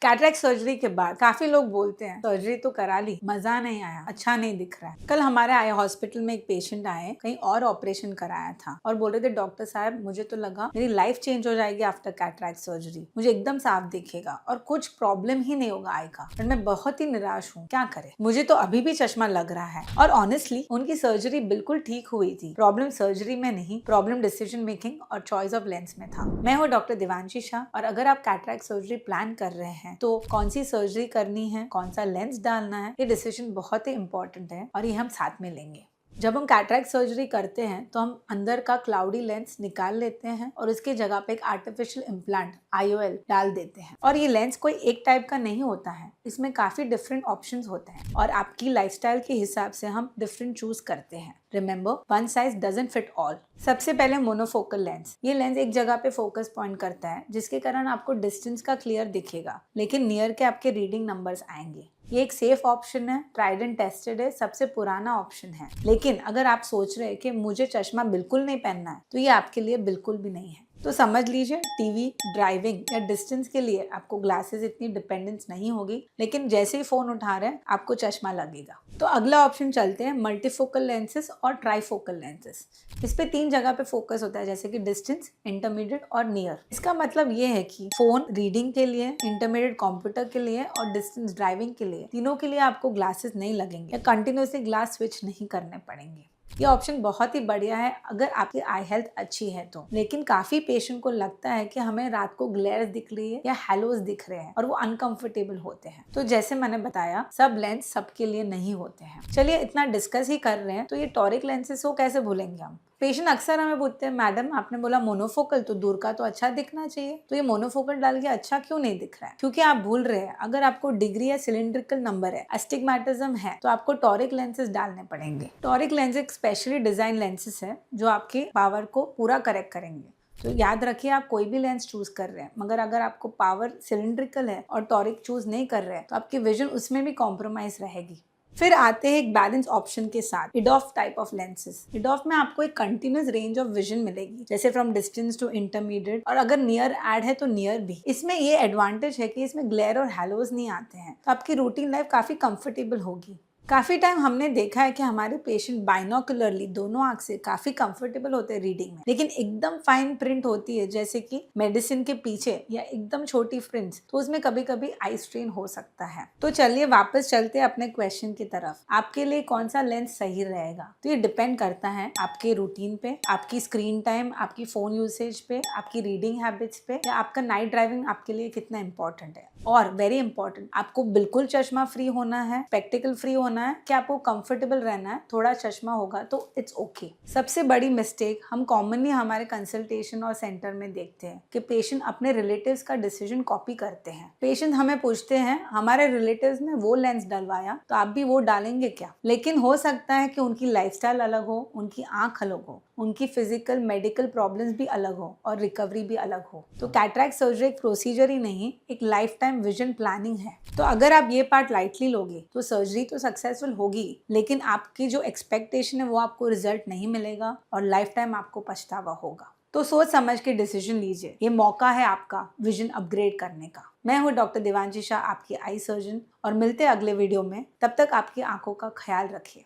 Cataract surgery के बाद काफी लोग बोलते हैं सर्जरी तो करा ली, मजा नहीं आया, अच्छा नहीं दिख रहा है। कल हमारे आए हॉस्पिटल में एक पेशेंट आए, कहीं और ऑपरेशन कराया था और बोल रहे थे डॉक्टर साहब मुझे तो लगा मेरी लाइफ चेंज हो जाएगी आफ्टर कैटरेक्ट सर्जरी, मुझे एकदम साफ दिखेगा और कुछ प्रॉब्लम ही नहीं होगा आई का। पर मैं बहुत ही निराश हूँ, क्या करे, मुझे तो अभी भी चश्मा लग रहा है। और ऑनेस्टली उनकी सर्जरी बिल्कुल ठीक हुई थी। प्रॉब्लम सर्जरी में नहीं, प्रॉब्लम डिसीजन मेकिंग और चॉइस ऑफ लेंस में था। मैं हूँ डॉक्टर देवांशी शाह और अगर आप कैटरेक्ट सर्जरी प्लान कर रहे हैं तो कौन सी सर्जरी करनी है, कौन सा लेंस डालना है, ये डिसीजन बहुत ही इंपॉर्टेंट है और ये हम साथ में लेंगे। जब हम कैटरेक्ट सर्जरी करते हैं तो हम अंदर का क्लाउडी लेंस निकाल लेते हैं और उसकी जगह पे एक आर्टिफिशियल इम्प्लांट IOL डाल देते हैं। और ये लेंस कोई एक टाइप का नहीं होता है, इसमें काफी डिफरेंट ऑप्शंस होते हैं और आपकी लाइफस्टाइल के हिसाब से हम डिफरेंट चूज करते हैं। Remember, one size doesn't fit all. सबसे पहले मोनोफोकल लेंस। ये लेंस एक जगह पे फोकस पॉइंट करता है जिसके कारण आपको डिस्टेंस का क्लियर दिखेगा लेकिन नियर के आपके रीडिंग नंबर्स आएंगे। ये एक सेफ ऑप्शन है, ट्राइड एंड टेस्टेड है, सबसे पुराना ऑप्शन है। लेकिन अगर आप सोच रहे हैं कि मुझे चश्मा बिल्कुल नहीं पहनना है तो ये आपके लिए बिल्कुल भी नहीं है। तो समझ लीजिए टीवी, ड्राइविंग या डिस्टेंस के लिए आपको ग्लासेस इतनी डिपेंडेंस नहीं होगी, लेकिन जैसे ही फोन उठा रहे हैं आपको चश्मा लगेगा। तो अगला ऑप्शन चलते हैं मल्टीफोकल लेंसेज और ट्राईफोकल लेंसेज। इस पे 3 जगह पे फोकस होता है जैसे कि डिस्टेंस, इंटरमीडिएट और नियर। इसका मतलब ये है कि फोन रीडिंग के लिए, इंटरमीडिएट कंप्यूटर के लिए और डिस्टेंस ड्राइविंग के लिए, तीनों के लिए आपको ग्लासेस नहीं लगेंगे या कंटिन्यूसली ग्लास स्विच नहीं करने पड़ेंगे। ये ऑप्शन बहुत ही बढ़िया है अगर आपकी आई हेल्थ अच्छी है तो। लेकिन काफी पेशेंट को लगता है कि हमें रात को ग्लेयर दिख रही है या हेलोज दिख रहे हैं और वो अनकंफर्टेबल होते हैं। तो जैसे मैंने बताया सब लेंस सबके लिए नहीं होते हैं। चलिए इतना डिस्कस ही कर रहे हैं तो ये टॉरिक लेंसेज को कैसे भूलेंगे हम। पेशेंट अक्सर हमें पूछते हैं मैडम आपने बोला मोनोफोकल, तो दूर का तो अच्छा दिखना चाहिए, तो ये मोनोफोकल डाल के अच्छा क्यों नहीं दिख रहा है। क्योंकि आप भूल रहे हैं अगर आपको डिग्री या सिलिंड्रिकल नंबर है, अस्टिग्मेटिज्म है, तो आपको टॉरिक लेंसेज डालने पड़ेंगे। टॉरिक लेंस एक स्पेशली डिजाइन लेंसेज है जो आपकी पावर को पूरा करेक्ट करेंगे। तो याद रखिए आप कोई भी लेंस चूज कर रहे हैं, मगर अगर आपको पावर सिलिंड्रिकल है और टॉरिक चूज नहीं कर रहे हैं तो आपकी विजन उसमें भी कॉम्प्रोमाइज रहेगी। फिर आते हैं एक बैलेंस ऑप्शन के साथ, इडॉफ टाइप ऑफ लेंसेज। इडॉफ में आपको एक कंटिन्यूस रेंज ऑफ विजन मिलेगी जैसे फ्रॉम डिस्टेंस टू इंटरमीडिएट, और अगर नियर ऐड है तो नियर भी। इसमें ये एडवांटेज है कि इसमें ग्लेयर और हैलोज नहीं आते हैं तो आपकी रूटीन लाइफ काफी कंफर्टेबल होगी। काफी टाइम हमने देखा है कि हमारे पेशेंट बाइनोकुलरली दोनों आंख से काफी कंफर्टेबल होते हैं रीडिंग में, लेकिन एकदम फाइन प्रिंट होती है जैसे कि मेडिसिन के पीछे या एकदम छोटी प्रिंट्स, तो उसमें कभी कभी आई स्ट्रेन हो सकता है। तो चलिए वापस चलते हैं अपने क्वेश्चन की तरफ, आपके लिए कौन सा लेंस सही रहेगा। तो ये डिपेंड करता है आपके रूटीन पे, आपकी स्क्रीन टाइम, आपकी फोन यूसेज पे, आपकी रीडिंग हैबिट्स पे, या आपका नाइट ड्राइविंग आपके लिए कितना इंपॉर्टेंट है। और वेरी इंपॉर्टेंट, आपको बिल्कुल चश्मा फ्री होना है, स्पेक्टिकल फ्री होना है, कि आपको कंफर्टेबल रहना है, थोड़ा चश्मा होगा तो इट्स ओके। सबसे बड़ी मिस्टेक हम कॉमनली हमारे कंसल्टेशन और सेंटर में देखते हैं कि पेशेंट अपने रिलेटिव्स का डिसीजन कॉपी करते हैं। पेशेंट हमें पूछते हैं हमारे रिलेटिव्स ने वो लेंस डलवाया तो आप भी वो डालेंगे क्या। लेकिन हो सकता है कि उनकी लाइफस्टाइल अलग हो, उनकी आंख अलग हो, उनकी फिजिकल मेडिकल प्रॉब्लम्स भी अलग हो और रिकवरी भी अलग हो। तो कैटरेक्ट सर्जरी एक प्रोसीजर ही नहीं, एक लाइफ टाइम विजन प्लानिंग है। तो अगर आप ये पार्ट लाइटली लोगे तो सर्जरी तो सक्सेसफुल होगी, लेकिन आपकी जो एक्सपेक्टेशन है वो आपको रिजल्ट नहीं मिलेगा और लाइफ टाइम आपको पछतावा होगा। तो सोच समझ के डिसीजन लीजिए, ये मौका है आपका विजन अपग्रेड करने का। मैं हूँ डॉक्टर देवांशी शाह, आपकी आई सर्जन, और मिलते हैं अगले वीडियो में। तब तक आपकी आंखों का ख्याल रखिए।